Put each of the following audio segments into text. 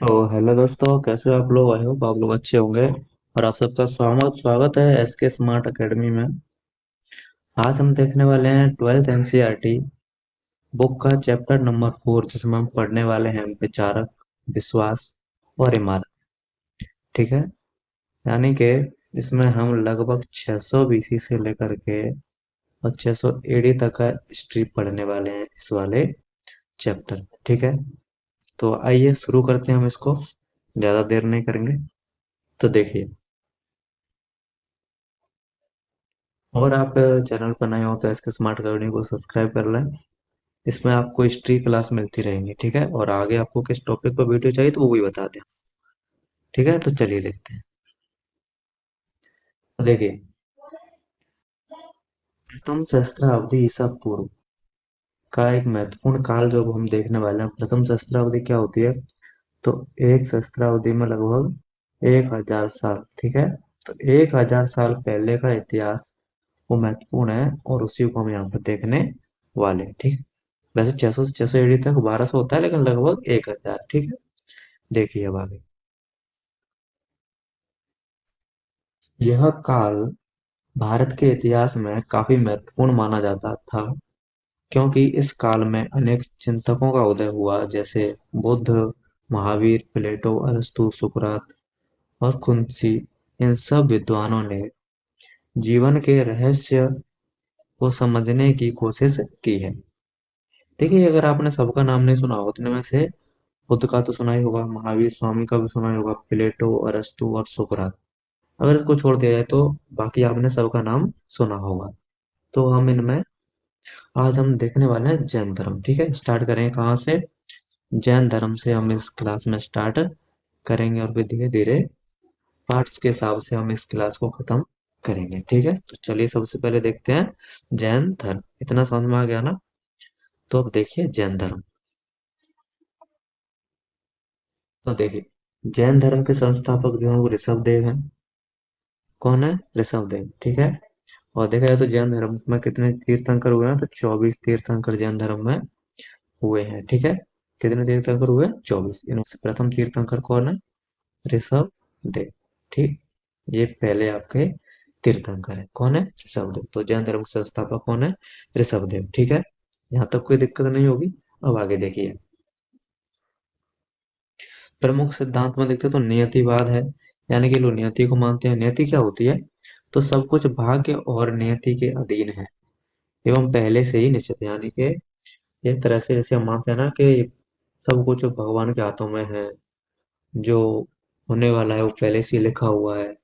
तो हेलो दोस्तों, कैसे हो आप लोग? आई होप आप लोग अच्छे होंगे। और आप सबका स्वागत स्वागत है एसके स्मार्ट एकेडमी में। आज हम देखने वाले हैं 12th एनसीईआरटी बुक का चैप्टर नंबर 4, जिसमें हम पढ़ने वाले हैं विचारक, विश्वास और इमारत। ठीक है। यानी कि इसमें हम लगभग 600 बीसी से लेकर के और 600 एडी तक का हिस्ट्री पढ़ने वाले हैं इस वाले चैप्टर। ठीक है। तो आइए शुरू करते हैं हम इसको, ज्यादा देर नहीं करेंगे। तो देखिए, और आप चैनल पर नए हो तो इसके स्मार्ट अकेडमी को सब्सक्राइब कर लें। इसमें आपको हिस्ट्री क्लास मिलती रहेंगी। ठीक है। और आगे आपको किस टॉपिक पर वीडियो चाहिए तो वो भी बता दें। ठीक है। तो चलिए देखते हैं। तो देखिए, प्रथम सहस्त्राब्दी ईसा पूर्व का एक महत्वपूर्ण काल जो हम देखने वाले हैं। प्रथम सहस्त्राब्दी क्या होती है? तो एक सहस्त्राब्दी में लगभग 1000 साल। ठीक है। तो 1000 साल पहले का इतिहास वो महत्वपूर्ण है, और उसी को हम यहाँ पर देखने वाले हैं। ठीक है। वैसे 600 से 600 एडी तक 1200 होता है, लेकिन लगभग 1000। ठीक है। देखिए अब आगे। यह काल भारत के इतिहास में काफी महत्वपूर्ण माना जाता था, क्योंकि इस काल में अनेक चिंतकों का उदय हुआ, जैसे बुद्ध, महावीर, प्लेटो, अरस्तु, सुकरात और कुंती। इन सब विद्वानों ने जीवन के रहस्य को समझने की कोशिश की है। देखिए, अगर आपने सबका नाम नहीं सुना हो, उतने में से बुद्ध का तो सुना ही होगा, महावीर स्वामी का भी सुना ही होगा, प्लेटो, अरस्तु और सुकरात। अगर इसको छोड़ दिया जाए तो बाकी आपने सबका नाम सुना होगा। तो हम इनमें आज हम देखने वाले हैं जैन धर्म। ठीक है। स्टार्ट करेंगे कहाँ से? जैन धर्म से हम इस क्लास में स्टार्ट करेंगे, और फिर धीरे धीरे पार्ट्स के हिसाब से हम इस क्लास को खत्म करेंगे। ठीक है। तो चलिए सबसे पहले देखते हैं जैन धर्म। इतना समझ में आ गया ना? तो अब देखिए जैन धर्म। तो देखिए, जैन धर्म के संस्थापक जो है वो ऋषभ देव हैं। कौन है? ऋषभ देव। ठीक है। और देखा जाए तो जैन धर्म में कितने तीर्थंकर हुए हैं? तो 24 तीर्थंकर जैन धर्म में हुए हैं। ठीक है। कितने तीर्थंकर हुए? 24। इनमें से प्रथम तीर्थंकर कौन है? ऋषभ देव। ठीक। ये पहले आपके तीर्थंकर है। कौन है? ऋषभ देव। तो जैन धर्म के संस्थापक कौन है? ऋषभ देव। ठीक है। यहाँ तक कोई दिक्कत नहीं होगी। अब आगे देखिए, प्रमुख सिद्धांत में देखते हैं तो नियतिवाद है। यानी कि लोग नियति को मानते हैं। नियति क्या होती है? तो सब कुछ भाग्य और नियति के अधीन है एवं पहले से ही निश्चित है। यानी कि एक तरह से जैसे हम मानते हैं ना कि सब कुछ भगवान के हाथों में है, जो होने वाला है वो पहले से ही लिखा हुआ है।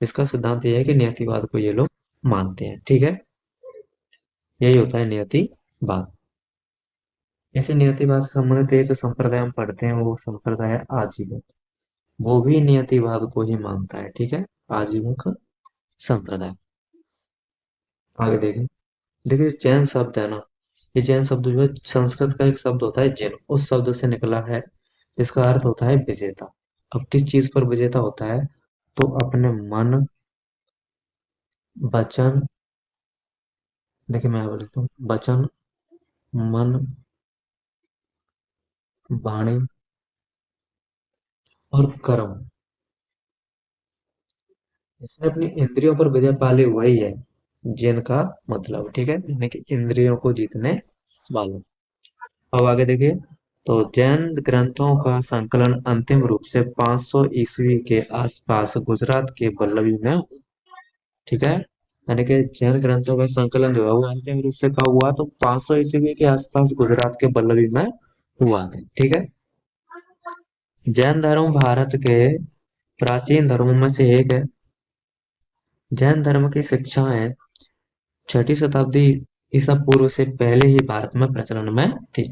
इसका सिद्धांत ये है कि नियतिवाद को ये लोग मानते हैं। ठीक है। यही होता है नियतिवाद। ऐसे नियतिवाद से संबंधित एक संप्रदाय हम पढ़ते हैं, वो संप्रदाय है आजीवन। वो भी नियतिवाद को ही मानता है। ठीक है। आजीवक संप्रदाय। आगे देखें। देखिए, जैन शब्द है ना, ये जैन शब्द जो है संस्कृत का एक शब्द होता है जैन, उस शब्द से निकला है, जिसका अर्थ होता है विजेता। अब किस चीज पर विजेता होता है? तो अपने मन, वचन, देखिए मैं बोलता हूँ, वचन, मन, वाणी और कर्म, इसने अपनी इंद्रियों पर विजय पाली, वही है जैन का मतलब। ठीक है। यानी कि इंद्रियों को जीतने वाला। अब आगे देखिए। तो जैन ग्रंथों का संकलन अंतिम रूप से 500 ईस्वी के आसपास गुजरात के वल्लभी में हुआ। ठीक है। यानी कि जैन ग्रंथों का संकलन जो है वो अंतिम रूप से कब हुआ? तो 500 ईस्वी के आसपास गुजरात के वल्लभी में हुआ था। ठीक है। जैन धर्म भारत के प्राचीन धर्मों में से एक है। जैन धर्म की शिक्षाएं 6ठी शताब्दी ईसा पूर्व से पहले ही भारत में प्रचलन में थी।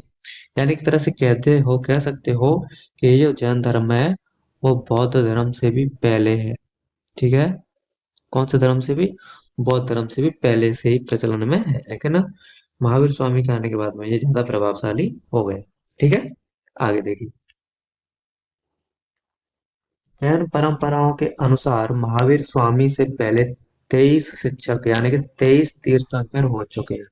यानी एक तरह से कह सकते हो कि ये जो जैन धर्म है वो बौद्ध धर्म से भी पहले है। ठीक है। कौन से धर्म से भी? बौद्ध धर्म से भी पहले से ही प्रचलन में है, लेकिन ना महावीर स्वामी के आने के बाद में ये ज्यादा प्रभावशाली हो गए। ठीक है। आगे देखिए। जैन परंपराओं के अनुसार महावीर स्वामी से पहले 23 शिक्षक यानी कि 23 तीर्थंकर हो चुके हैं।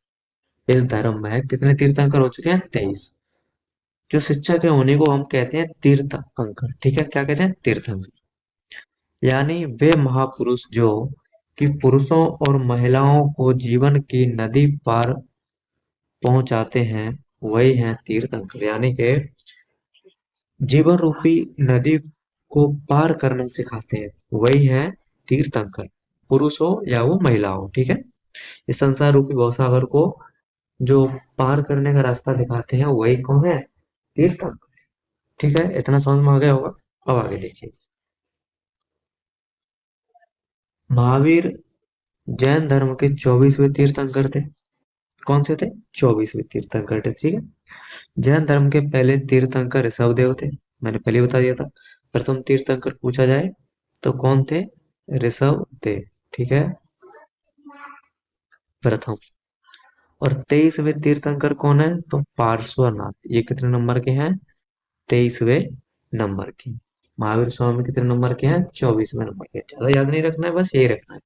इस धर्म में कितने तीर्थंकर हो चुके हैं? 23। जो शिक्षक है उन्हीं को हम कहते हैं तीर्थंकर। ठीक है, क्या कहते हैं? तीर्थंकर। यानी वे महापुरुष जो कि पुरुषों और महिलाओं को जीवन की नदी पार पहुंचाते हैं, वही हैं तीर्थंकर। यानी कि जीवन रूपी नदी को पार करना सिखाते हैं, वही है तीर्थंकर। पुरुष हो या वो महिला हो, ठीक है। इस संसार रूपी भवसागर को जो पार करने का रास्ता दिखाते हैं, वही कौन है? तीर्थंकर। ठीक है, इतना समझ में आ गया होगा। अब आगे देखिए। महावीर जैन धर्म के 24वें तीर्थंकर थे। कौन से थे? 24वें तीर्थंकर थे, ठीक है। जैन धर्म के पहले तीर्थंकर ऋषभदेव थे। मैंने पहले बता दिया था। प्रथम तीर्थंकर पूछा जाए तो कौन थे? ऋषभदेव, ठीक है, प्रथम। और 23वें तीर्थंकर कौन है? तो पार्श्वनाथ। ये कितने नंबर के हैं? 23वें नंबर के। महावीर स्वामी कितने नंबर के हैं? 24वें नंबर के। ज्यादा याद नहीं रखना है, बस यही रखना है।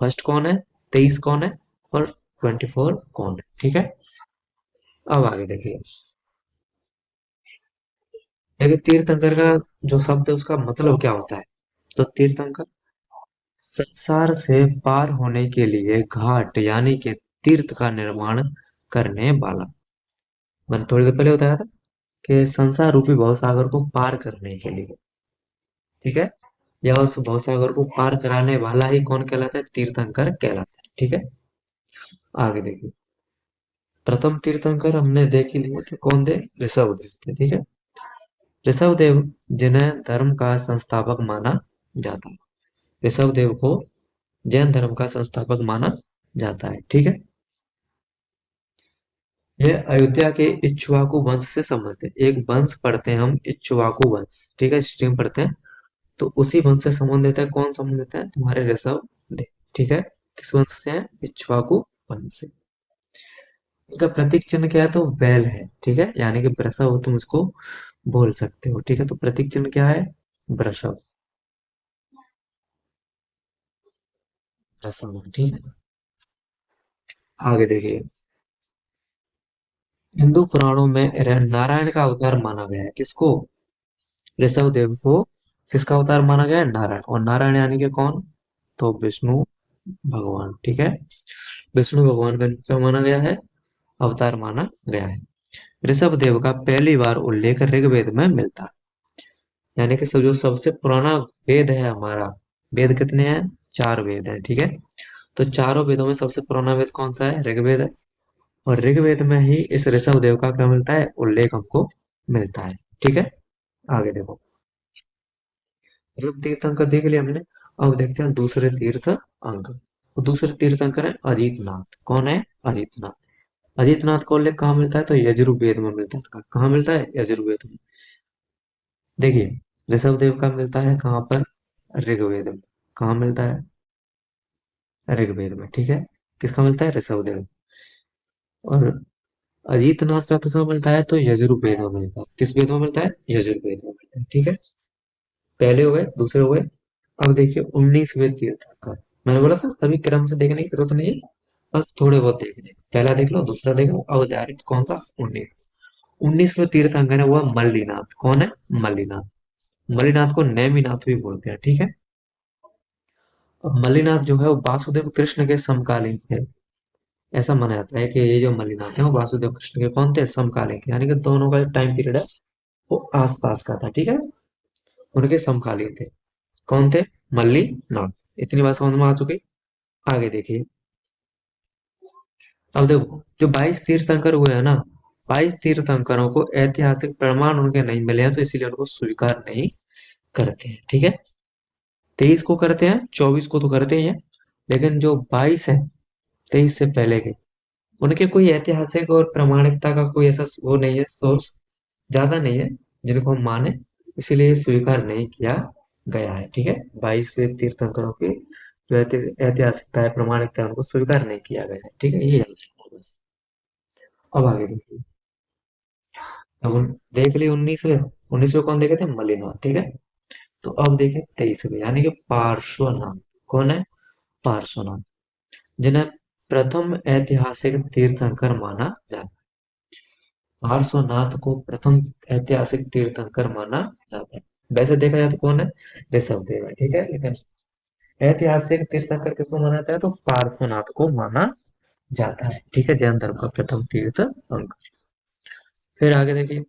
फर्स्ट कौन है, 23 कौन है, और 24 कौन है, ठीक है। अब आगे देखिए। देखिए तीर्थंकर का जो शब्द है उसका मतलब क्या होता है। तो तीर्थंकर संसार से पार होने के लिए घाट यानी कि तीर्थ का निर्माण करने वाला। मैंने थोड़ी देर पहले बताया था कि संसार रूपी भवसागर को पार करने के लिए, ठीक है, या उस भवसागर को पार कराने वाला ही कौन कहलाता है? तीर्थंकर कहलाता है, ठीक है। आगे देखिए। प्रथम तीर्थंकर हमने देख ही लिया कि कौन थे? ऋषभदेव थे, ठीक है। ऋषभदेव जिन्हें धर्म का संस्थापक माना जाता है। ऋषभदेव को जैन धर्म का संस्थापक माना जाता है, ठीक है। यह अयोध्या के इक्ष्वाकु वंश से संबंधित है। एक वंश पढ़ते हैं हम, इक्ष्वाकु वंश, ठीक है, स्ट्रीम पढ़ते हैं। तो उसी वंश से संबंधित है। कौन संबंधित है? तुम्हारे ऋषभ देव, ठीक है। किस वंश से है? इक्ष्वाकु वंश से। इसका प्रतीक चिन्ह क्या है? तो बैल है, ठीक है, यानी कि वृषभ हो, तुम इसको बोल सकते हो, ठीक है। तो प्रतीक चिन्ह क्या है? वृषभ, वृषभ, ठीक है। आगे देखिए। हिंदू पुराणों में नारायण का अवतार माना गया है। किसको? ऋषभ देव को किसका अवतार माना गया है? नारायण। और नारायण यानी कि कौन? तो विष्णु भगवान, ठीक है। विष्णु भगवान का क्या माना गया है? अवतार माना गया है। ऋषभ देव का पहली बार उल्लेख ऋग्वेद में मिलता है। यानी कि जो सबसे पुराना वेद है हमारा, वेद कितने हैं? 4 वेद हैं, ठीक है। तो चारों वेदों में सबसे पुराना वेद कौन सा है? ऋग्वेद है। और ऋग्वेद में ही इस ऋषभ देव का क्या मिलता है? उल्लेख हमको मिलता है, ठीक है। आगे देखो। मतलब तीर्थंकर देख लिया हमने। अब देखते हैं दूसरे तीर्थ अंक। तो दूसरे तीर्थंकर है अजीतनाथ। कौन है? अजीतनाथ। अजीतनाथ का उल्लेख कहाँ मिलता है? तो यजुर्वेद में मिलता है। कहाँ मिलता है? यजुर्वेद में। देखिए, ऋषभ देव का मिलता है कहाँ पर? ऋग्वेद में। कहाँ मिलता है? ऋग्वेद में, ठीक है। किसका मिलता है? ऋषभ देव। और अजीतनाथ का किसमें मिलता है? तो यजुर्वेद में मिलता है। किस वेद में मिलता है? यजुर्वेद में मिलता है, ठीक है। पहले हो गए, दूसरे हो गए। अब देखिए 19वें तीर्थंकर। मैंने बोला था सभी क्रम से देखने की जरूरत नहीं है, बस थोड़े बहुत देखने। पहला देख लो, दूसरा देख लो, अब डायरेक्ट कौन सा? 19वें तीर्थंकर है वो है मल्लीनाथ। कौन है? मल्लीनाथ। मल्लीनाथ को नेमिनाथ भी बोलते हैं, ठीक है। अब मल्लीनाथ जो है वो वासुदेव कृष्ण के समकालीन थे। ऐसा माना जाता है कि ये जो मल्लीनाथ है वो वासुदेव कृष्ण के कौन थे? समकालीन के, यानी कि दोनों का जो टाइम पीरियड है वो आसपास का था, ठीक है। उनके समकालीन थे। कौन थे? मल्लीनाथ। इतनी बात समझ में आ चुकी। आगे देखिए। अब देखो, जो 22 तीर्थंकर हुए हैं ना, 22 तीर्थंकरों को ऐतिहासिक प्रमाण उनके नहीं मिले हैं, तो इसीलिए उनको स्वीकार नहीं करते हैं, ठीक है। 23 को करते हैं, 24 को तो करते ही हैं, लेकिन जो 22 है, 23 से पहले के, उनके कोई ऐतिहासिक और प्रामाणिकता का कोई ऐसा वो नहीं है, सोर्स ज्यादा नहीं है जिनको हम माने, इसीलिए स्वीकार नहीं किया गया है, ठीक है। 22 तीर्थंकरों की जो ऐतिहासिकता है, प्रामाणिकता है, उनको स्वीकार नहीं किया गया है, ठीक है। ये याद रखना बस। अब आगे देखिए। अब देख लिए 19वें। 19वें कौन देखे थे? मलिनाथ, ठीक है। तो अब देखे 23वें, यानी कि पार्श्वनाथ। कौन है? पार्श्वनाथ, जिन्हें प्रथम ऐतिहासिक तीर्थंकर माना जाता है। पार्श्वनाथ को प्रथम ऐतिहासिक तीर्थंकर माना जाता है। वैसे देखा जाए तो कौन है? ऋषभ देव है, ठीक है, लेकिन ऐतिहासिक तीर्थंकर किसको माना जाता है? तो पार्श्वनाथ को माना जाता है, ठीक है, जैन धर्म का प्रथम तीर्थंकर। फिर आगे देखिए,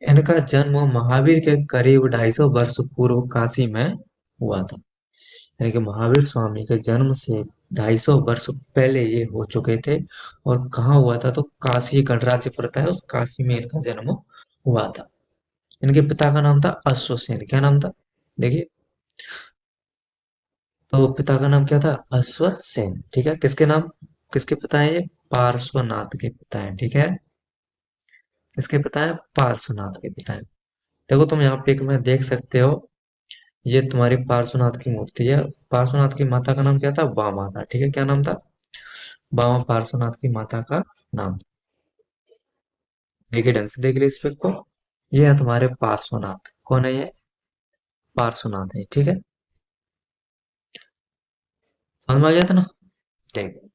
इनका जन्म महावीर के करीब 250 वर्ष पूर्व काशी में हुआ था। यानी कि महावीर स्वामी के जन्म से 250 वर्ष पहले ये हो चुके थे। और कहाँ हुआ था? तो काशी गणराज्य पड़ता है, उस काशी में इनका जन्म हुआ था। इनके पिता का नाम था अश्वसेन। क्या नाम था? देखिए, तो पिता का नाम क्या था? अश्वसेन, ठीक है। किसके नाम, किसके पिता है ये? पार्श्वनाथ के पिता है, ठीक है। किसके पिता है? पार्श्वनाथ के पिता है। देखो तुम यहाँ पिक में देख सकते हो, ये तुम्हारी पार्श्वनाथ की मूर्ति है। पार्श्वनाथ की माता का नाम क्या था? बामा था, ठीक है। क्या नाम था? बामा पार्श्वनाथ की माता का नाम। देखिए ढंग से देख ली इस पिक को। ये है तुम्हारे पार्श्वनाथ। कौन है ये? पार्श्वनाथ है, ठीक है। समझ में आ गया था ना? देखो,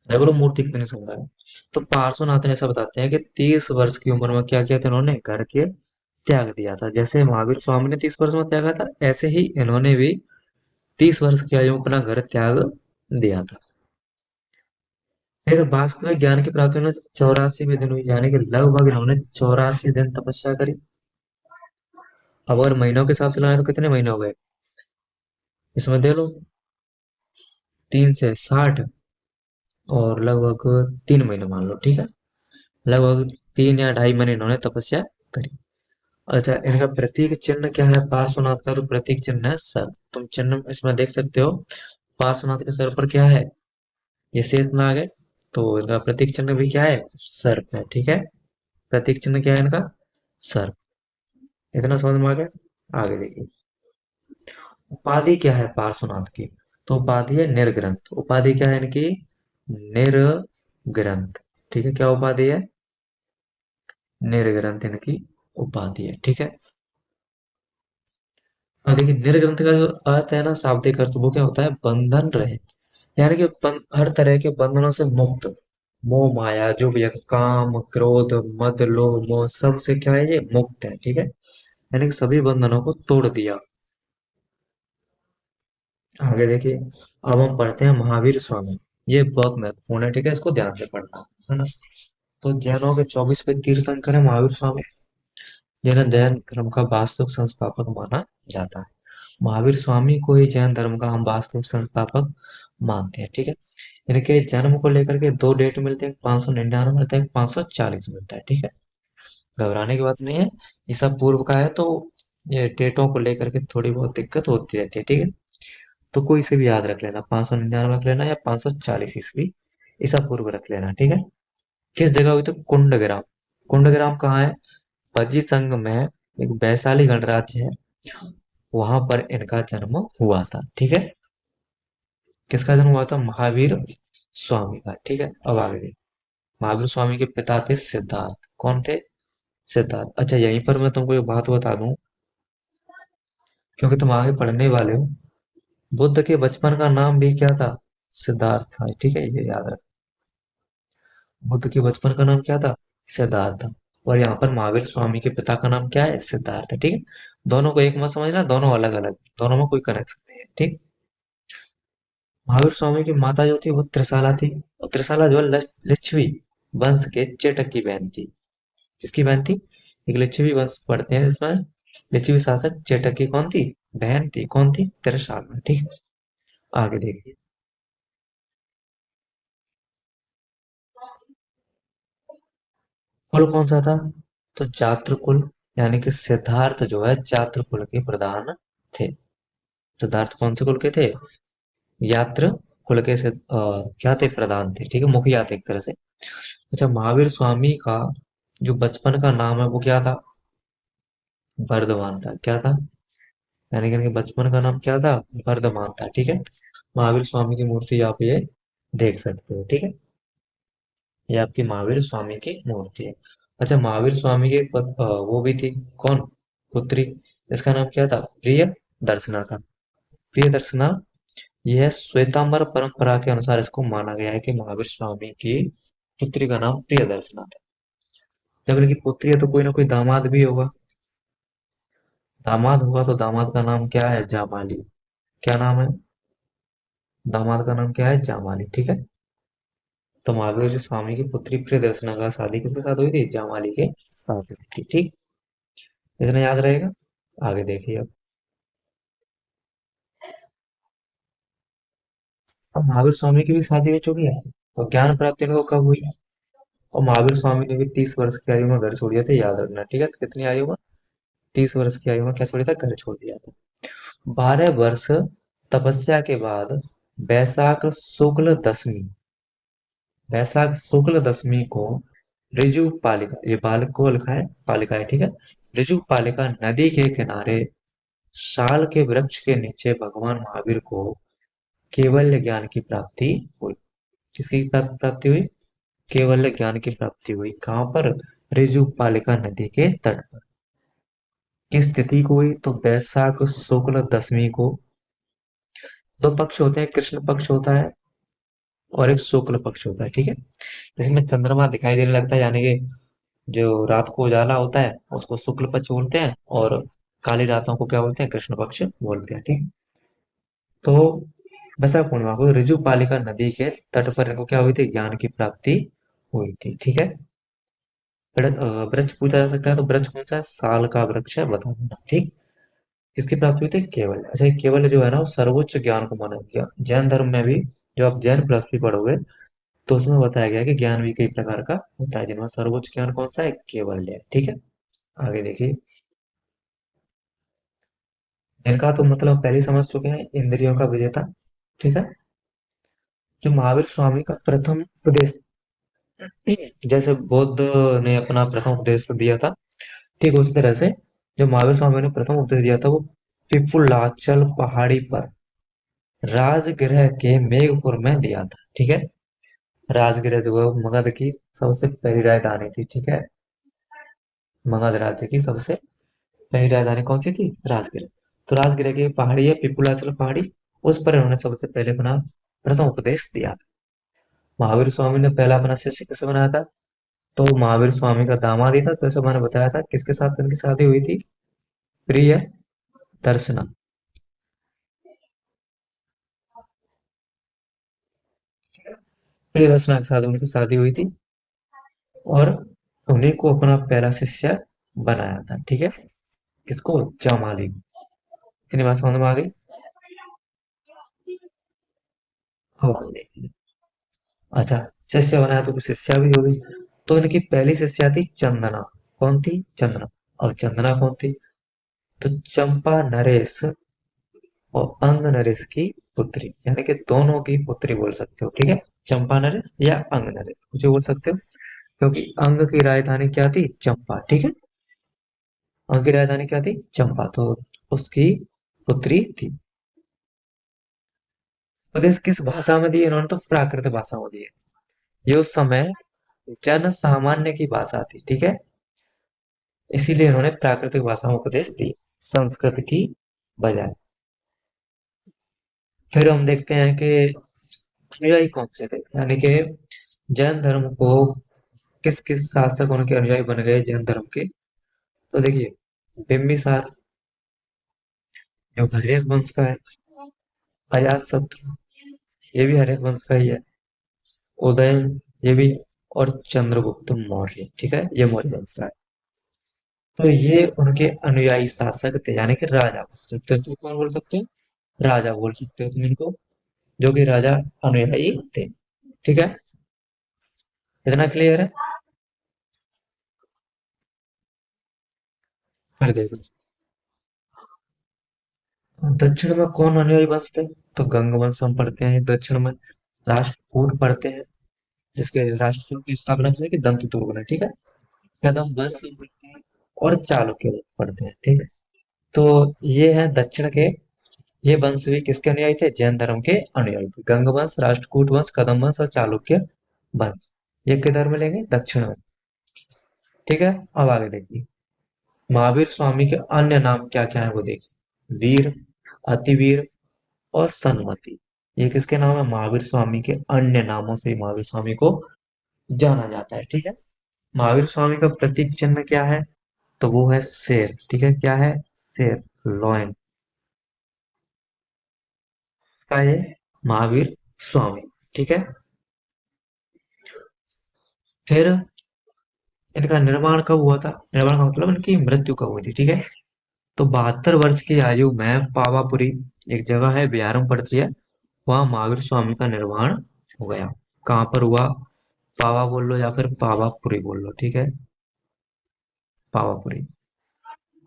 देखो लो मूर्ति कितनी सुंदर है। तो पार्श्वनाथ ने ऐसा बताते हैं कि 30 वर्ष की उम्र में क्या किया था इन्होंने? घर के त्याग दिया था। जैसे महावीर स्वामी ने 30 वर्ष में त्यागा था, ऐसे ही इन्होंने भी 30 वर्ष की आयु में अपना घर त्याग दिया था। फिर वास्तविक ज्ञान की प्राप्ति में 84वें दिन हुई, यानी कि लगभग इन्होंने 84 दिन तपस्या करी। अब अगर महीनों के हिसाब से लगाए तो कितने महीने हो गए? इसमें दे लो, 3 से 60 और लगभग 3 महीने मान लो, ठीक है। लगभग 3 या ढाई महीने इन्होंने तपस्या करी। अच्छा, इनका प्रतीक चिन्ह क्या है पार्श्वनाथ का? तो प्रतीक चिन्ह है सर। तुम चिन्ह इसमें देख सकते हो, पार्श्वनाथ के सर पर क्या है? ये शेष नाग है। तो इनका प्रतीक चिन्ह भी क्या है? सर्प है, ठीक है। प्रतीक चिन्ह क्या है इनका? सर्प। इतना समझ में आ गया? आगे देखिए, उपाधि क्या है पार्श्वनाथ की? तो उपाधि है निर्ग्रंथ। उपाधि क्या है इनकी? निर्ग्रंथ, ठीक है। क्या उपाधि है? निर्ग्रंथ इनकी उपाधि है, ठीक है। और देखिए, निर्ग्रंथ का जो अर्थ है ना, शाब्दिक अर्थ, वो क्या होता है? बंधन रहे, यानी कि हर तरह के बंधनों से मुक्त। मोह माया जो भी है, काम क्रोध मद लोभ मोह, सब से क्या है? ये मुक्त है, ठीक है। यानी कि सभी बंधनों को तोड़ दिया। आगे देखिए, अब हम पढ़ते हैं महावीर स्वामी। ये बहुत महत्वपूर्ण है, ठीक है, इसको ध्यान से पढ़ना है ना। तो जैनों के 24वें तीर्थंकर है महावीर स्वामी, जिन्हें जैन धर्म का वास्तविक संस्थापक माना जाता है। महावीर स्वामी को ही जैन धर्म का हम वास्तविक संस्थापक मानते हैं, ठीक है। इनके जन्म को लेकर के दो डेट मिलते हैं, 599 मिलता है, 540 मिलता है, ठीक है। घबराने की बात नहीं है। ये सब पूर्व का है, तो ये डेटों को लेकर के थोड़ी बहुत दिक्कत होती रहती है, ठीक है। तो कोई से भी याद रख लेना, 599 रख लेना या 540 ईस्वी, ईसा पूर्व रख लेना, ठीक है। किस जगह हुई? तो कुंडग्राम। कुंडग्राम कहाँ है? पजी संघ में एक वैशाली गणराज्य है, वहां पर इनका जन्म हुआ था, ठीक है। किसका जन्म हुआ था? महावीर स्वामी का, ठीक है। अब आगे देखिए, महावीर स्वामी के पिता थे सिद्धार्थ। कौन थे? सिद्धार्थ। अच्छा, यहीं पर मैं तुमको एक बात बता दूं, क्योंकि तुम आगे पढ़ने वाले हो। बुद्ध के बचपन का नाम भी क्या था? सिद्धार्थ था, ठीक है, ये याद रख। बुद्ध के बचपन का नाम क्या था? सिद्धार्थ था। और यहाँ पर महावीर स्वामी के पिता का नाम क्या है? सिद्धार्थ है, ठीक है। दोनों को एक मत समझना, दोनों अलग अलग, दोनों में कोई कनेक्शन नहीं है, ठीक। महावीर स्वामी की माता जो थी वो त्रिशाला थी। और त्रिशाला जो है लिच्छवी वंश के चेटक की बहन थी। किसकी बहन थी? एक लिच्छवी वंश पढ़ते हैं इसमें, लिच्छवी शासक चेटक की कौन थी? बहन थी। कौन थी? त्रिशाला, ठीक है। आगे देखिए, कुल कौन सा था? तो जात्र कुल, यानी कि सिद्धार्थ जो है जात्र कुल के प्रधान थे। सिद्धार्थ कौन से कुल के थे? यात्र कुल के से क्या थे? प्रधान थे, ठीक है, मुखिया थे एक तरह से। अच्छा, महावीर स्वामी का जो बचपन का नाम है वो क्या था? वर्धमान था। क्या था? यानी कि इनके बचपन का नाम क्या था? वर्धमान था, ठीक है। महावीर स्वामी की मूर्ति आप ये देख सकते हो, ठीक है। ये आपकी महावीर स्वामी की मूर्ति है। अच्छा, महावीर स्वामी की वो भी थी, कौन? पुत्री। इसका नाम क्या था? प्रिय दर्शना था। प्रिय दर्शना यह श्वेतांबर परंपरा के अनुसार इसको माना गया है कि महावीर स्वामी की पुत्री का नाम प्रियदर्शना है। जब इनकी पुत्री है तो कोई ना कोई दामाद भी होगा। दामाद होगा तो दामाद का नाम क्या है? जामाली। क्या नाम है? दामाद का नाम क्या है? जामाली। ठीक है। तो महावीर जी स्वामी की पुत्री प्रियदर्शना का शादी किसके साथ हुई थी? जामाली के साथ हुई थी। ठीक। इतना याद रहेगा। आगे देखिए अब महावीर स्वामी की भी शादी हो चुकी है, तो ज्ञान प्राप्ति इनको कब हुई? और महावीर स्वामी ने भी 30 वर्ष की आयु में घर छोड़ दिया था, याद रखना। ठीक है। तो कितनी आयु में? 30 वर्ष की आयु में क्या छोड़ दिया था? घर छोड़ दिया था। 12 वर्ष तपस्या के बाद बैसाख शुक्ल दशमी बैसाख शुक्ल दशमी को ऋजु पालिका, ये बालक को लिखा है, पालिका है। ठीक है। ऋजु पालिका नदी के किनारे साल के वृक्ष के नीचे भगवान महावीर को केवल्य ज्ञान की प्राप्ति हुई। किसकी प्राप्ति हुई? केवल्य ज्ञान की प्राप्ति हुई। कहाँ पर? ऋजु पालिका नदी के तट पर। किस तिथि को हुई? तो बैसाख शुक्ल दशमी को। दो पक्ष होते हैं, कृष्ण पक्ष होता है और एक शुक्ल पक्ष होता है। ठीक है। इसमें चंद्रमा दिखाई देने लगता है, यानी कि जो रात को उजाला होता है उसको शुक्ल पक्ष बोलते हैं, और काली रातों को क्या बोलते हैं? कृष्ण पक्ष बोलते हैं। ठीक। तो वैशाख पूर्णिमा को ऋजु पालिका नदी के तट पर इनको क्या हुई थी? ज्ञान की प्राप्ति हुई थी। ठीक है। वृक्ष पूछा जा सकता है, तो वृक्ष कौन सा है? साल का वृक्ष है, बता देना। ठीक। किसकी प्राप्ति हुई थी? केवल। अच्छा, ये केवल जो है ना वो सर्वोच्च ज्ञान को माना गया। जैन धर्म में भी जो आप जैन फिलोसफी पढ़ोगे तो उसमें बताया गया है कि ज्ञान भी कई प्रकार का होता है, जिनमें सर्वोच्च ज्ञान कौन सा है? केवल है। ठीक है। आगे देखिए। इनका तो मतलब पहले ही समझ चुके हैं, इंद्रियों का विजेता। ठीक है। जो महावीर स्वामी का प्रथम उपदेश, जैसे बुद्ध ने अपना प्रथम उपदेश दिया था, ठीक उसी तरह से जो महावीर स्वामी ने प्रथम उपदेश दिया था वो पिपुलाचल पहाड़ी पर राजगृह के मेघपुर में दिया था। ठीक है। राजगृह जो है मगध की सबसे पहली राजधानी थी। ठीक है। मगध राज्य की सबसे पहली राजधानी कौन सी थी? राजगृह। तो राजगृह की पहाड़ी है पिपुलाचल पहाड़ी, उस पर उन्होंने सबसे पहले अपना प्रथम उपदेश दिया था। महावीर स्वामी ने पहला अपना शिष्य कैसे बनाया था? तो महावीर स्वामी का दामाद ही था, तो जैसे मैंने बताया था किसके साथ इनकी शादी हुई थी? प्रिय दर्शना। प्रिय दर्शना के साथ उनकी शादी हुई थी, और उन्हीं को अपना पहला शिष्य बनाया था। ठीक है। किसको? जामाली। इतनी बात समझ में आ गई। अब अच्छा, शिष्य बनाया तो कुछ शिष्या भी होगी। तो इनकी पहली शिष्या थी चंदना। कौन थी? चंदना। और चंदना कौन थी? तो चंपा नरेश और अंग नरेश की पुत्री, यानी कि दोनों की पुत्री बोल सकते हो। ठीक है। चंपा नरेश या अंग नरेश कुछ भी बोल सकते हो, क्योंकि अंग की राजधानी क्या थी? चंपा। ठीक है। अंग की राजधानी क्या थी? चंपा। तो उसकी पुत्री थी। उपदेश किस भाषा में दिए इन्होंने? तो प्राकृत भाषा में दिए। ये उस समय जन सामान्य की भाषा थी। ठीक है। इसीलिए इन्होंने प्राकृतिक भाषा में उपदेश दिए, संस्कृत की बजाय। फिर हम देखते हैं कि अनुयायी कौन से थे, यानी कि जैन धर्म को किस किस शासक उनके अनुयायी बन गए जैन धर्म के? तो देखिए, बिम्बिसार जो हर्यक वंश का है, अजात शत्रु ये भी हर्यक वंश का ही है, उदयन ये भी, और चंद्रगुप्त मौर्य। ठीक है। ये मौर्य वंश का है। तो ये उनके अनुयायी शासक थे, यानी कि राजा बोल सकते हो। तुम कौन बोल सकते हो? राजा बोल सकते हो तुम इनको, जो कि राजा अनुयायी थे। ठीक है। इतना क्लियर है? फिर देखो, दक्षिण में कौन अनुयायी वंश थे? तो गंग वंश हम पढ़ते हैं दक्षिण में। राष्ट्रकूट पढ़ते हैं, जिसके राष्ट्र की स्थापना की कि दंतुतुर्ग ने। ठीक है। कदम वंश हम पढ़ते हैं, और चालुक्य वंश पढ़ते हैं। ठीक है। तो ये है दक्षिण के, ये वंश भी किसके अनुयायी थे? जैन धर्म के अनुयायी थे। गंग वंश, राष्ट्रकूट वंश, कदम वंश और चालुक्य वंश, ये किधर मिलेंगे? दक्षिण में। ठीक है। अब आगे देखिए, महावीर स्वामी के अन्य नाम क्या क्या है वो देखिए। वीर, अतिवीर और सन्मति। ये किसके नाम है? महावीर स्वामी के अन्य नामों से महावीर स्वामी को जाना जाता है। ठीक है। महावीर स्वामी का प्रतीक चिन्ह क्या है? तो वो है शेर। ठीक है, क्या है? शेर, लॉयन का ये महावीर स्वामी। ठीक है। फिर इनका निर्माण कब हुआ था? निर्माण का मतलब इनकी मृत्यु कब हुई थी? ठीक है। तो 72 वर्ष की आयु में पावापुरी, एक जगह है बिहार में पड़ती है, वहां महावीर स्वामी का निर्माण हो गया। कहाँ पर हुआ? पावा बोल लो या फिर पावापुरी बोल लो। ठीक है, पावापुरी।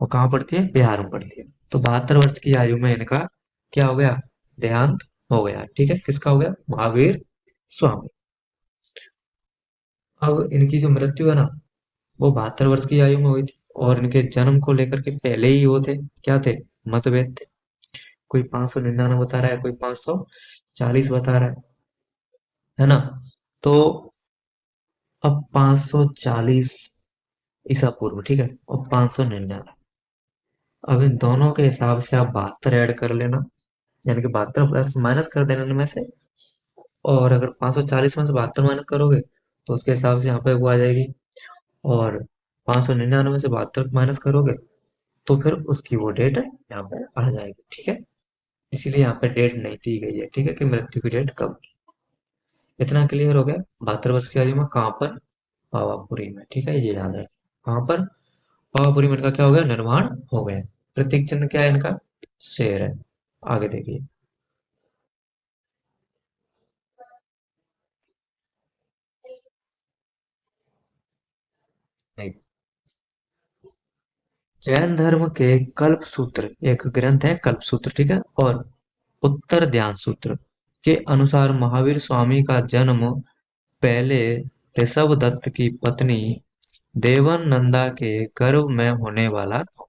वो कहाँ पड़ती है? बिहार में पड़ती है। तो 72 वर्ष की आयु में इनका क्या हो गया? देहांत हो गया। ठीक है, किसका हो गया? महावीर स्वामी। अब इनकी जो मृत्यु है ना, वो 72 वर्ष की आयु में हुई थी। और इनके जन्म को लेकर के पहले ही वो थे, क्या थे? मतभेद थे। कोई 599 बता रहा है, कोई 540 बता रहा है ना? तो अब 540 ईसा पूर्व, ठीक है, और 599, अब इन दोनों के हिसाब से आप 72 ऐड कर लेना, यानी कि 72 प्लस माइनस कर देना इनमें से। और अगर 540 में से 72 माइनस करोगे तो उसके हिसाब से यहाँ पे वो आ जाएगी। और 599 में से 72 माइनस करोगे तो फिर उसकी वो डेट यहाँ पे आ जाएगी। ठीक है, इसीलिए यहाँ पे डेट नहीं दी गई है। ठीक है, कि मृत्यु की डेट कब। इतना क्लियर हो गया? 72 वर्ष की आयु में कहाँ पर? पावापुरी में। ठीक है, ये याद है। कहाँ पर? पावापुरी में इनका क्या हो गया? निर्माण हो गया। प्रतीक चिन्ह क्या है इनका? शेर है। आगे देखिए। नहीं, जैन धर्म के कल्प सूत्र, एक ग्रंथ है कल्प सूत्र, ठीक है, और उत्तर ध्यान सूत्र के अनुसार महावीर स्वामी का जन्म पहले ऋषभ दत्त की पत्नी देवनंदा के गर्भ में होने वाला था।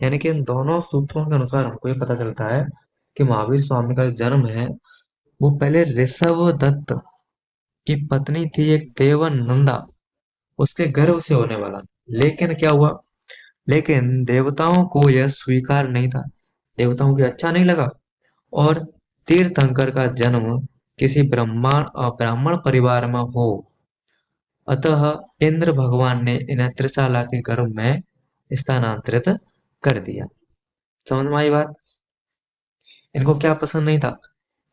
यानी कि इन दोनों सूत्रों के अनुसार हमको ये पता चलता है कि महावीर स्वामी का जो जन्म है वो पहले ऋषभ दत्त की पत्नी थी एक देवनंदा, उसके गर्भ से होने वाला था। लेकिन क्या हुआ? लेकिन देवताओं को यह स्वीकार नहीं था, देवताओं को अच्छा नहीं लगा। और तीर्थंकर का जन्म किसी ब्राह्मण परिवार में हो, अतः इंद्र भगवान ने इन्हें त्रिशाला के गर्भ में स्थानांतरित कर दिया। समझ में आई बात? इनको क्या पसंद नहीं था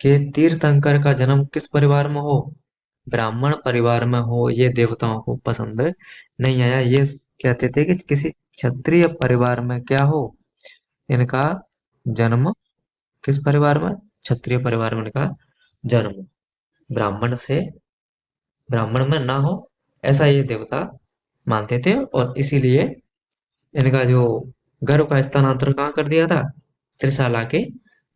कि तीर्थंकर का जन्म किस परिवार में हो? ब्राह्मण परिवार में हो। ये देवताओं को पसंद नहीं आया। ये कहते थे कि किसी क्षत्रिय परिवार में क्या हो, इनका जन्म। किस परिवार में? क्षत्रिय परिवार में इनका जन्म, ब्राह्मण से, ब्राह्मण में ना हो, ऐसा ये देवता मानते थे। और इसीलिए इनका जो गर्भ का स्थानांतरण कहाँ कर दिया था? त्रिशाला के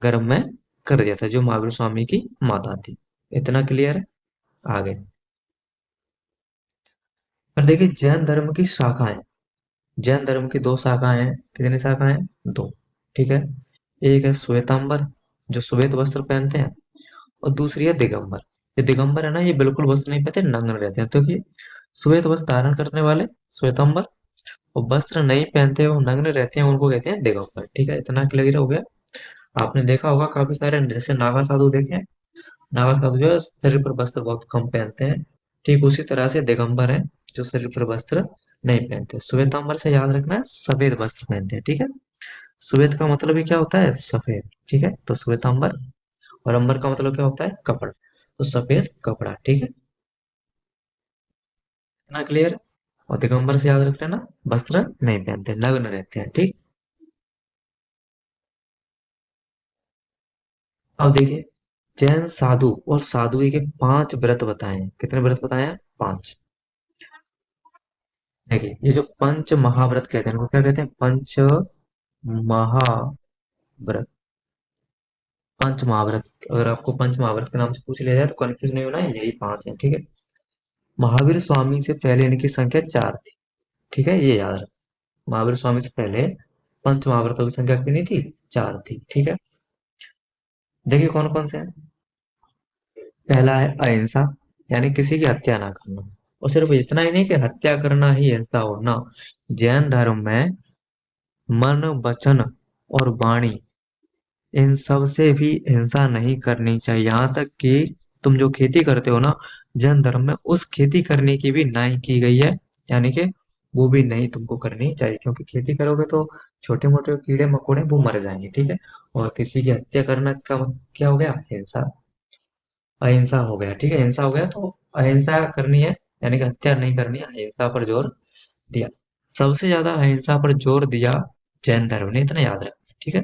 गर्भ में कर दिया था, जो महावीर स्वामी की माता थी। इतना क्लियर है? आगे और देखिए, जैन धर्म की शाखाएं। जैन धर्म की दो शाखाएं हैं। कितनी शाखाएं हैं? दो। ठीक है, एक है श्वेतांबर, जो श्वेत वस्त्र पहनते हैं, और दूसरी है दिगंबर। ये दिगंबर है ना, ये बिल्कुल वस्त्र नहीं पहनते, नग्न रहते हैं। तो कि श्वेत वस्त्र धारण करने वाले श्वेतांबर, और वस्त्र नहीं पहनते वो नग्न रहते हैं, उनको कहते हैं दिगंबर। ठीक है, इतना क्लियर हो गया? आपने देखा होगा काफी सारे, जैसे नागा साधु देखे हैं, नागा साधु जो है शरीर पर वस्त्र बहुत कम पहनते हैं। ठीक उसी तरह से दिगंबर है, जो शरीर पर वस्त्र नहीं पहनते। श्वेतांबर से याद रखना है, सफेद वस्त्र पहनते हैं। ठीक है, श्वेत का मतलब ही क्या होता है? सफेद। ठीक है, तो श्वेतांबर, और अंबर का मतलब क्या होता है? कपड़ा। तो सफेद कपड़ा। ठीक है, इतना क्लियर? और दिगंबर से याद रख लेना, वस्त्र नहीं पहनते, नग्न रहते हैं। ठीक। अब देखिए, जैन साधु और साधुई के 5 व्रत बताए हैं। कितने व्रत बताए हैं? 5। देखिए, ये जो पंच महाव्रत कहते हैं, इनको क्या कहते हैं? पंच महाव्रत। पंच महाव्रत, अगर आपको पंच महाव्रत के नाम से पूछ लिया जाए तो कंफ्यूज नहीं होना है, यही 5 है। ठीक है, महावीर स्वामी से पहले इनकी संख्या 4 थी। ठीक है, ये याद रखो। महावीर स्वामी से पहले पंच महाव्रतों की संख्या कितनी थी? 4 थी। ठीक है, देखिए कौन कौन से हैं। पहला है अहिंसा, यानी किसी की हत्या ना करना। और सिर्फ इतना ही नहीं कि हत्या करना ही हिंसा होना, जैन धर्म में मन, वचन और वाणी इन सब से भी हिंसा नहीं करनी चाहिए। यहाँ तक कि तुम जो खेती करते हो ना, जैन धर्म में उस खेती करने की भी नाई की गई है। यानी कि वो भी नहीं तुमको करनी चाहिए, क्योंकि खेती करोगे तो छोटे मोटे कीड़े मकोड़े वो मर जाएंगे, ठीक है। और किसी की हत्या करना का क्या हो गया, हिंसा, अहिंसा हो गया, ठीक है, हिंसा हो गया। तो अहिंसा करनी है, यानी कि हत्या नहीं करनी है, अहिंसा पर जोर दिया। सबसे ज्यादा अहिंसा पर जोर दिया जैन धर्म ने, इतना याद रखना, ठीक है।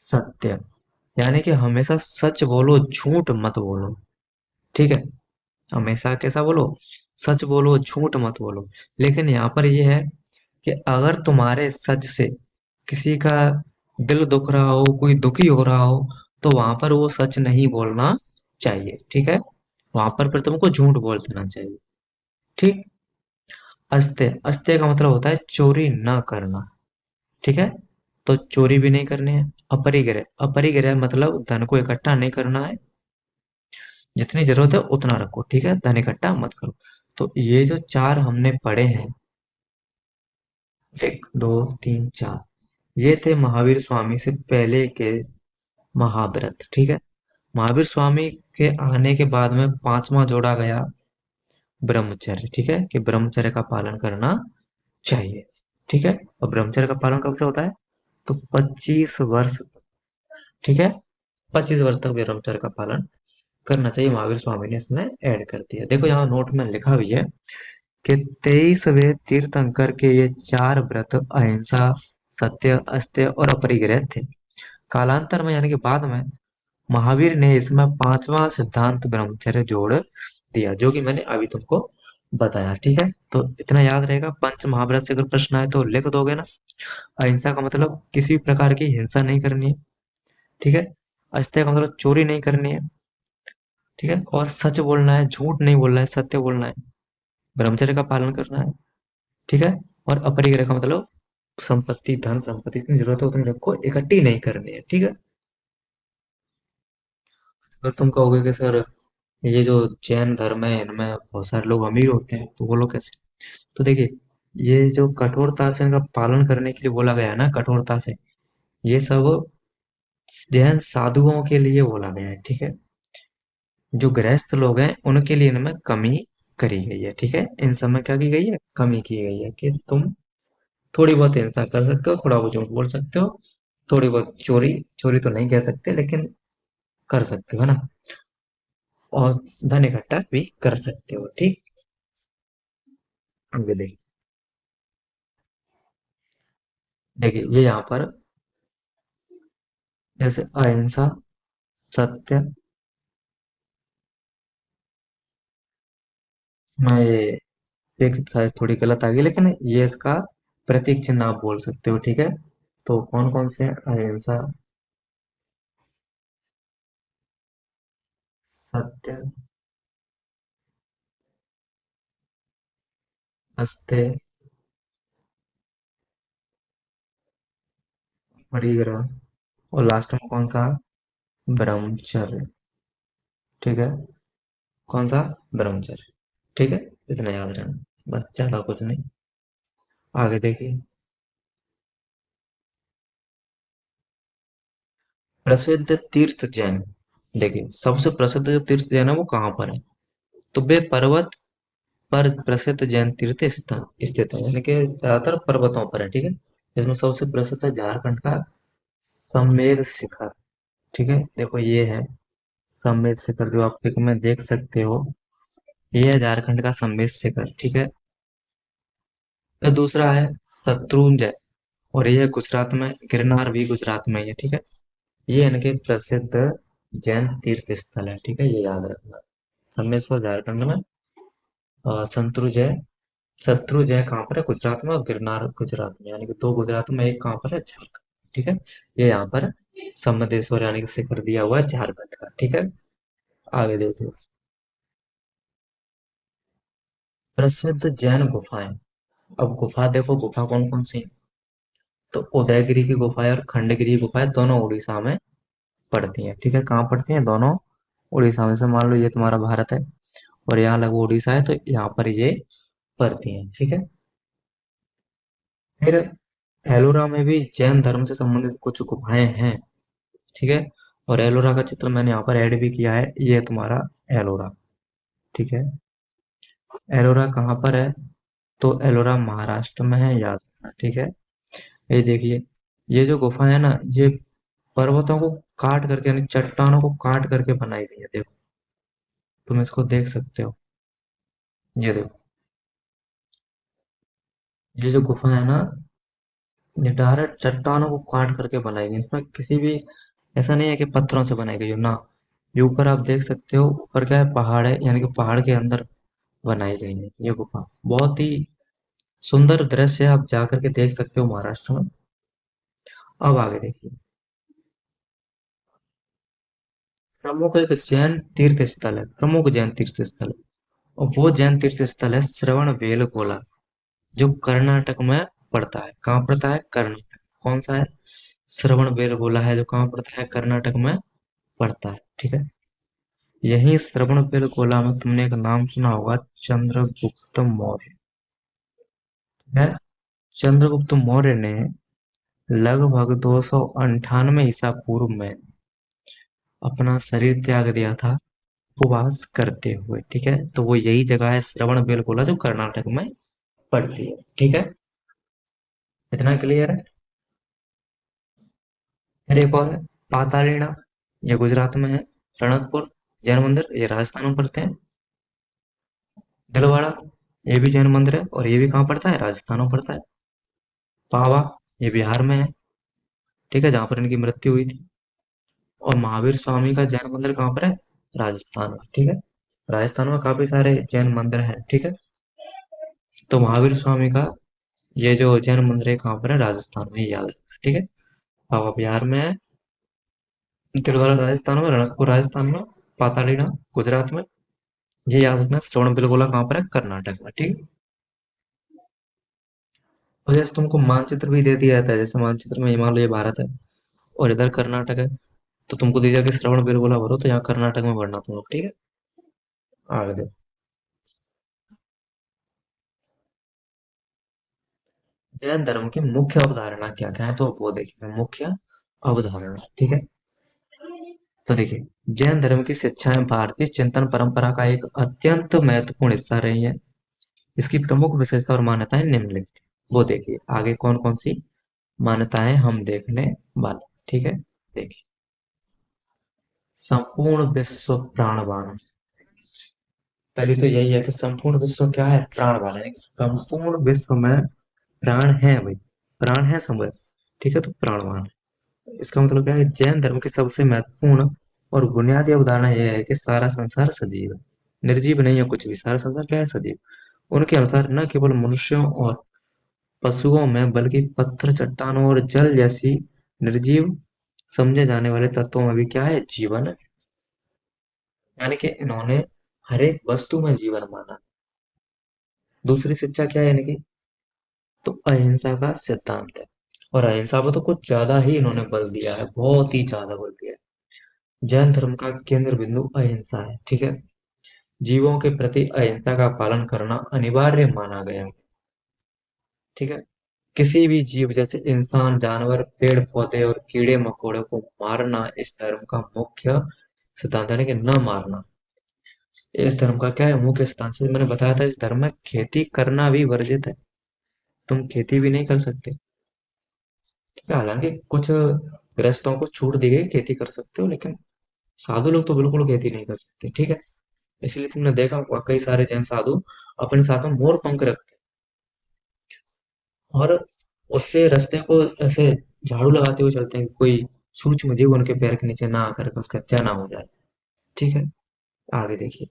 सत्य, यानी कि हमेशा सच बोलो, झूठ मत बोलो, ठीक है। हमेशा कैसा बोलो, सच बोलो, झूठ मत बोलो। लेकिन यहाँ पर ये है कि अगर तुम्हारे सच से किसी का दिल दुख रहा हो, कोई दुखी हो रहा हो, तो वहां पर वो सच नहीं बोलना चाहिए, ठीक है। वहां पर फिर तुमको झूठ बोल देना चाहिए, ठीक। अस्त्य, अस्त्य का मतलब होता है चोरी न करना, ठीक है। तो चोरी भी नहीं करनी है। अपरिग्रह, अपरिग्रह मतलब धन को इकट्ठा नहीं करना है, जितनी जरूरत है उतना रखो, ठीक है, धन इकट्ठा मत करो। तो ये जो चार हमने पढ़े हैं, एक दो तीन चार, ये थे महावीर स्वामी से पहले के महाव्रत, ठीक है। महावीर स्वामी के आने के बाद में पांचवा जोड़ा गया ब्रह्मचर्य, ठीक है, कि ब्रह्मचर्य का पालन करना चाहिए, ठीक है। और ब्रह्मचर्य का पालन कब से होता है, तो 25 वर्ष, ठीक है, 25 वर्ष तक ब्रह्मचर्य का पालन करना चाहिए। महावीर स्वामी ने इसमें ऐड कर दिया। देखो यहाँ नोट में लिखा भी है कि 23वें तीर्थंकर के ये चार व्रत अहिंसा, सत्य, अस्त्य और अपरिग्रह थे। कालांतर में यानी कि बाद में महावीर ने इसमें पांचवा सिद्धांत ब्रह्मचर्य जोड़ दिया, जो कि मैंने अभी तुमको बताया, ठीक है। तो इतना याद रहेगा। पंच महाव्रत से अगर प्रश्न आए तो लिख दोगे ना। अहिंसा का मतलब किसी प्रकार की हिंसा नहीं करनी है, ठीक है। अस्त्य का मतलब चोरी नहीं करनी है, ठीक है। और सच बोलना है, झूठ नहीं बोलना है, सत्य बोलना है, ब्रह्मचर्य का पालन करना है, ठीक है। और अपरिग्रह का मतलब संपत्ति, धन संपत्ति जितनी जरूरत है उतनी रखो, इकट्ठी नहीं करनी है, ठीक है। अगर तुम कहोगे कि सर ये जो जैन धर्म है इनमें बहुत सारे लोग अमीर होते हैं, तो वो लोग कैसे, तो देखिए, ये जो कठोरता से इनका पालन करने के लिए बोला गया है ना, कठोरता से, ये सब जैन साधुओं के लिए बोला गया है, ठीक है। जो गृहस्थ लोग हैं उनके लिए इनमें कमी करी गई है, ठीक है। इन सब में क्या की गई है, कमी की गई है, कि तुम थोड़ी बहुत हिंसा कर सकते हो, थोड़ा बहुत झूठ बोल सकते हो, थोड़ी बहुत चोरी, चोरी तो नहीं कह सकते लेकिन कर सकते हो, है ना। और धन इकट्ठा भी कर सकते हो, ठीक। आगे देखिए ये यहाँ पर जैसे अहिंसा, सत्य, मैं ये एक शायद थोड़ी गलत आ गई, लेकिन ये इसका प्रतीक चिन्ह आप बोल सकते हो, ठीक है। तो कौन कौन से हैं? अहिंसा, सत्य, अस्त्य, परिग्रह, और लास्ट में कौन सा, ब्रह्मचर्य, ठीक है। कौन सा, ब्रह्मचर्य, ठीक है। इतना याद रहना, बस ज्यादा कुछ नहीं। आगे देखिए, प्रसिद्ध तीर्थ जैन। देखिए सबसे प्रसिद्ध जो तीर्थ जैन है वो कहाँ पर है, तो वे पर्वत पर प्रसिद्ध जैन तीर्थ स्थित है, यानी कि ज्यादातर पर्वतों पर है, ठीक है। इसमें सबसे प्रसिद्ध है झारखंड का सम्मेद शिखर, ठीक है। देखो ये है सम्मेद शिखर, जो आप पिक में देख सकते हो, ये है झारखंड का सम्मेद शिखर, ठीक है। फिर दूसरा है शत्रुंजय, और ये है गुजरात में, गिरनार भी गुजरात में ही है, ठीक है। ये इनके प्रसिद्ध जैन तीर्थ स्थल है, ठीक है, ये याद रखना। सम्मेश्वर झारखंड में, शत्रुंजय, शत्रुंजय कहाँ पर है, गुजरात में, और गिरनार गुजरात में, यानी कि दो गुजरात में, एक कहाँ पर है, झारखंड, ठीक है। ये यहाँ पर सम्मेश्वर यानी कि शिखर दिया हुआ है झारखंड का, ठीक है। आगे देखिए, प्रसिद्ध जैन गुफाएं। अब गुफा देखो, गुफा कौन कौन सी है, तो उदयगिरी की गुफाएं और खंडगिरी की गुफाएं दोनों उड़ीसा में पड़ती हैं, ठीक है। कहाँ पड़ती हैं, दोनों उड़ीसा में। से मान लो ये तुम्हारा भारत है और यहाँ लगभग उड़ीसा है, तो यहाँ पर ये पड़ती हैं, ठीक है। फिर एलोरा में भी जैन धर्म से संबंधित कुछ गुफाएं हैं। ठीक है। और एलोरा का चित्र मैंने यहाँ पर ऐड भी किया है, ये तुम्हारा एलोरा। ठीक है। एलोरा कहाँ पर है? तो एलोरा महाराष्ट्र में है, याद रखना। ठीक है। ये देखिए, ये जो गुफा है ना, ये पर्वतों को काट करके यानी चट्टानों को काट करके बनाई गई है। देखो, तुम इसको देख सकते हो। ये देखो, ये जो गुफा है ना, ये डायरेक्ट चट्टानों को काट करके बनाई गई। इसमें किसी भी ऐसा नहीं है कि पत्थरों से बनाई गई हो ना। ये ऊपर आप देख सकते हो, ऊपर क्या है, पहाड़ है, यानी कि पहाड़ के अंदर बनाई गई है ये गुफा। बहुत ही सुंदर दृश्य है, आप जा करके देख सकते हो महाराष्ट्र में। अब आगे देखिए, प्रमुख एक जैन तीर्थ स्थल है, प्रमुख जैन तीर्थ स्थल है। और वो जैन तीर्थ स्थल है श्रवण बेलगोला, जो कर्नाटक में पड़ता है। कहाँ पड़ता है? कर्नाटक। कौन सा है? श्रवण बेलगोला है, जो कहाँ पड़ता है? कर्नाटक में पड़ता है। ठीक है। यही श्रवण बेलगोला में तुमने एक नाम सुना होगा, चंद्रगुप्त मौर्य। है। चंद्रगुप्त मौर्य ने लगभग 298 ईसा पूर्व में अपना शरीर त्याग दिया था, उपवास करते हुए। ठीक है। तो वो यही जगह है श्रवण बेलगोला, जो कर्नाटक में पड़ती है। ठीक है। इतना क्लियर है। फिर एक और है, पातालीना। ये गुजरात में है। रणकपुर जैन मंदिर, ये राजस्थान में पड़ते हैं। दिलवाड़ा, ये भी जैन मंदिर है, और ये भी कहाँ पड़ता है? राजस्थान में पड़ता है। पावा, ये बिहार में है। ठीक है, जहाँ पर इनकी मृत्यु हुई थी। और महावीर स्वामी का जैन मंदिर कहाँ पर है? राजस्थान में। ठीक है। राजस्थान में काफी सारे जैन मंदिर हैं। ठीक है। तो महावीर स्वामी का ये जो जैन मंदिर है कहाँ पर है? राजस्थान में, याद रखना। ठीक है। पावा बिहार में है, दिलवाड़ा राजस्थान में, रणकपुर राजस्थान में, पातालीना गुजरात में। ये याद रखना, श्रवण बेलगोला कहाँ पर है? कर्नाटक में। ठीक है। और जैसे तुमको मानचित्र भी दे दिया जाता है, जैसे मानचित्र में हिमालय भारत है और इधर कर्नाटक है, तो तुमको दिया कि श्रवण बेलगोला भरो, तो यहाँ कर्नाटक में भरना तुम लोग। ठीक है। आगे देखो, जैन धर्म की मुख्य अवधारणा क्या क्या है, तो वो देखिए, मुख्य अवधारणा। ठीक है। तो देखिए, जैन धर्म की शिक्षाएं भारतीय चिंतन परंपरा का एक अत्यंत महत्वपूर्ण हिस्सा रही है। इसकी प्रमुख विशेषता और मान्यताएं निम्नलिखित। वो देखिए, आगे कौन कौन सी मान्यताएं हम देखने वाले। ठीक है। देखिए, संपूर्ण विश्व प्राणवान। पहली तो यही है कि संपूर्ण विश्व क्या है? प्राणवान है। संपूर्ण विश्व में प्राण है भाई, प्राण है समझ। ठीक है। तो प्राणवान है, इसका मतलब क्या है? जैन धर्म की सबसे महत्वपूर्ण और बुनियादी अवधारणा यह है कि सारा संसार सजीव है, निर्जीव नहीं है कुछ भी। सारा संसार क्या है? सजीव। उनके अनुसार न केवल मनुष्यों और पशुओं में, बल्कि पत्थर, चट्टानों और जल जैसी निर्जीव समझे जाने वाले तत्वों में भी क्या है? जीवन है। यानी कि इन्होंने हर एक वस्तु में जीवन माना। दूसरी शिक्षा क्या है इनकी? तो अहिंसा का सिद्धांत है। और अहिंसा पर तो कुछ ज्यादा ही इन्होंने बल दिया है, बहुत ही ज्यादा बल दिया है। जैन धर्म का केंद्र बिंदु अहिंसा है। ठीक है। जीवों के प्रति अहिंसा का पालन करना अनिवार्य माना गया है। ठीक है। किसी भी जीव जैसे इंसान, जानवर, पेड़ पौधे और कीड़े मकोड़े को मारना इस धर्म का मुख्य सिद्धांत है, कि न मारना। इस धर्म का क्या है? मुख्य सिद्धांत से मैंने बताया था, इस धर्म में खेती करना भी वर्जित है। तुम खेती भी नहीं कर सकते। ठीक है। हालांकि कुछ गृहस्थों को छूट दी गई, खेती कर सकते हो, लेकिन साधु लोग तो बिल्कुल खेती नहीं कर सकते। ठीक है। इसलिए तुमने देखा होगा, कई सारे जैन साधु अपने साथ में मोर पंख रखते हैं, और उससे रास्ते को ऐसे झाड़ू लगाते हुए चलते हैं, कोई सूक्ष्म जीव उनके पैर के नीचे ना आकर के उसका हत्या ना हो जाए। ठीक है। आगे देखिए,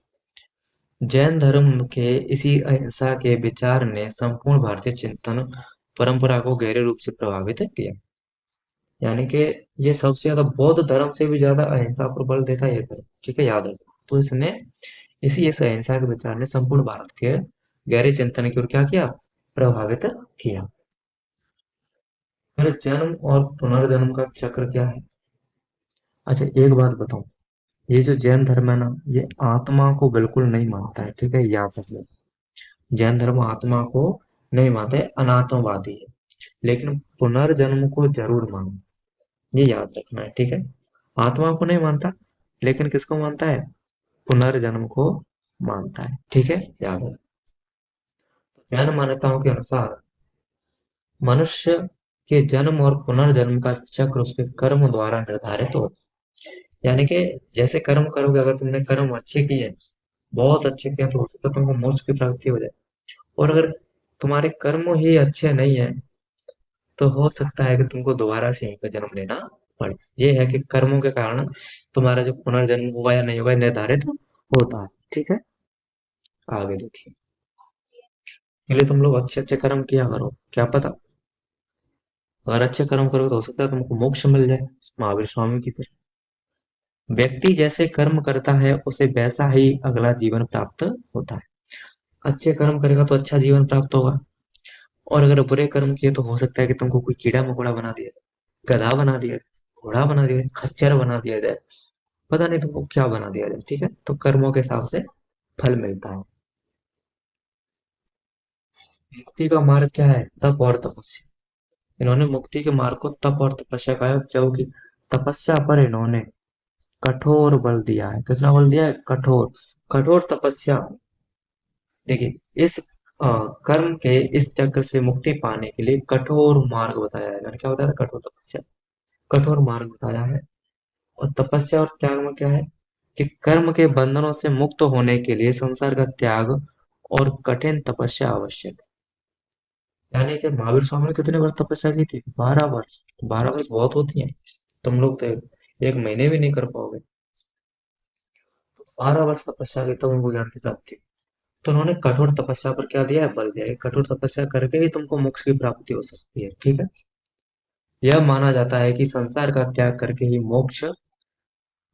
जैन धर्म के इसी अहिंसा के विचार ने संपूर्ण भारतीय चिंतन परंपरा को गहरे रूप से प्रभावित किया। यानी कि ये सबसे ज्यादा बौद्ध धर्म से भी ज्यादा अहिंसा पर बल देता है ये धर्म। ठीक है, याद रखो। तो इसने इस अहिंसा के विचार ने संपूर्ण भारत के गहरे चिंतन की ओर क्या किया? प्रभावित किया। फिर जन्म और पुनर्जन्म का चक्र क्या है? अच्छा, एक बात बताऊं, ये जो जैन धर्म है ना, ये आत्मा को बिल्कुल नहीं मानता है। ठीक है, याद रखना। जैन धर्म आत्मा को नहीं मानते, अनात्मवादी है। लेकिन पुनर्जन्म को जरूर मानो। ये याद रखना है, ठीक है। आत्मा को नहीं मानता, लेकिन किसको मानता है? पुनर्जन्म को मानता है, ठीक है, याद रखना। जैन मान्यताओं के अनुसार मनुष्य के जन्म और पुनर्जन्म का चक्र उसके कर्म द्वारा निर्धारित होता है। यानी कि जैसे कर्म करोगे, अगर तुमने कर्म अच्छे किए, बहुत अच्छे किए, तो हो सकता है तुमको मोक्ष की प्राप्ति हो जाए। और अगर तुम्हारे कर्म ही अच्छे नहीं है, तो हो सकता है कि तुमको दोबारा से यहीं पे जन्म लेना पड़े। ये है कि कर्मों के कारण तुम्हारा जो पुनर्जन्म होगा या नहीं होगा निर्धारित होता है, ठीक है। आगे देखिए, इसलिए तुम लोग अच्छे अच्छे कर्म किया करो, क्या पता अगर अच्छे कर्म करोगे तो हो सकता है तुमको मोक्ष मिल जाए, महावीर स्वामी की तरह। व्यक्ति जैसे कर्म करता है उसे वैसा ही अगला जीवन प्राप्त होता है। अच्छे कर्म करेगा तो अच्छा जीवन प्राप्त होगा, और अगर बुरे कर्म किए तो हो सकता है कि तुमको कोई कीड़ा मकोड़ा बना दिया, गधा बना दिया, घोड़ा बना दिया, खच्चर बना दिया जाए, पता नहीं तुमको क्या बना दिया जाए, ठीक है। तो कर्मों के हिसाब से फल मिलता है। मुक्ति का मार्ग क्या है? तप और तपस्या। इन्होंने मुक्ति के मार्ग को तप और तपस्या कहा है, जबकि तपस्या पर इन्होंने कठोर बल दिया है। कितना बल दिया है? कठोर। कठोर तपस्या। देखिए, इस कर्म के इस चक्र से मुक्ति पाने के लिए कठोर मार्ग बताया है। मैंने क्या बताया था? कठोर तपस्या, कठोर मार्ग बताया है। और तपस्या और त्याग में क्या है कि कर्म के बंधनों से मुक्त होने के लिए संसार का त्याग और कठिन तपस्या आवश्यक है। यानी कि महावीर स्वामी ने कितने बार तपस्या की थी? 12 वर्ष। 12 वर्ष बहुत होती है, तुम लोग तो एक महीने भी नहीं कर पाओगे। 12 वर्ष तपस्या की तो उनको ज्ञान की प्राप्ति। तो उन्होंने कठोर तपस्या पर क्या दिया है? बल दिया है। कठोर तपस्या करके ही तुमको मोक्ष की प्राप्ति हो सकती है, ठीक है। यह माना जाता है कि संसार का त्याग करके ही मोक्ष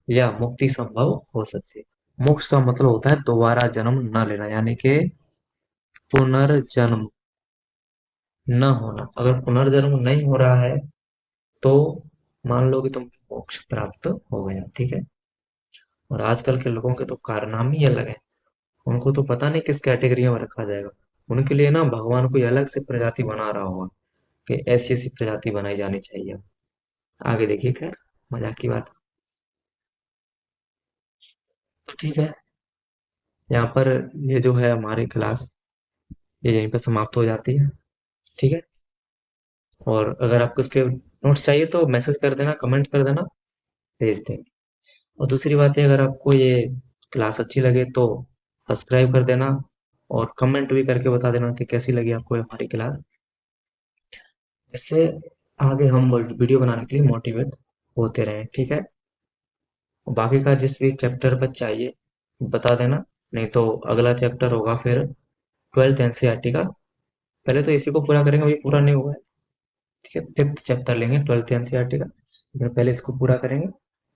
या मुक्ति संभव हो सकती है। मोक्ष का मतलब होता है दोबारा जन्म न लेना, यानी कि पुनर्जन्म न होना। अगर पुनर्जन्म नहीं हो रहा है तो मान लो कि तुमको मोक्ष प्राप्त हो गया, ठीक है। और आजकल के लोगों के तो कारनामे ही अलग है। उनको तो पता नहीं किस कैटेगरी में रखा जाएगा। उनके लिए ना भगवान कोई अलग से प्रजाति बना रहा होगा कि ऐसी ऐसी प्रजाति बनाई जानी चाहिए। आगे देखिए, खैर मजाक की बात। तो ठीक है, यहाँ पर ये जो है हमारी क्लास, ये यहीं पर समाप्त हो जाती है, ठीक है। और अगर आपको इसके नोट्स चाहिए तो मैसेज कर देना, कमेंट कर देना, भेज देंगे। और दूसरी बात है, अगर आपको ये क्लास अच्छी लगे तो सब्सक्राइब कर देना, और कमेंट भी करके बता देना कि कैसी लगी आपको हमारी क्लास। इससे आगे हम वीडियो बनाने के लिए मोटिवेट होते रहें, ठीक है। बाकी का जिस भी चैप्टर पर चाहिए बता देना, नहीं तो अगला चैप्टर होगा फिर 12th एनसीईआरटी का। पहले तो इसी को पूरा करेंगे, अभी पूरा नहीं हुआ है, ठीक है। 5th चैप्टर लेंगे 12th एनसीईआरटी का, लेकिन पहले इसको पूरा करेंगे।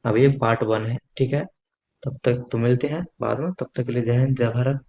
अब ये पार्ट 1 है, ठीक है। तब तक तो मिलते हैं बाद में, तब तक के लिए जय हिंद, जय भारत।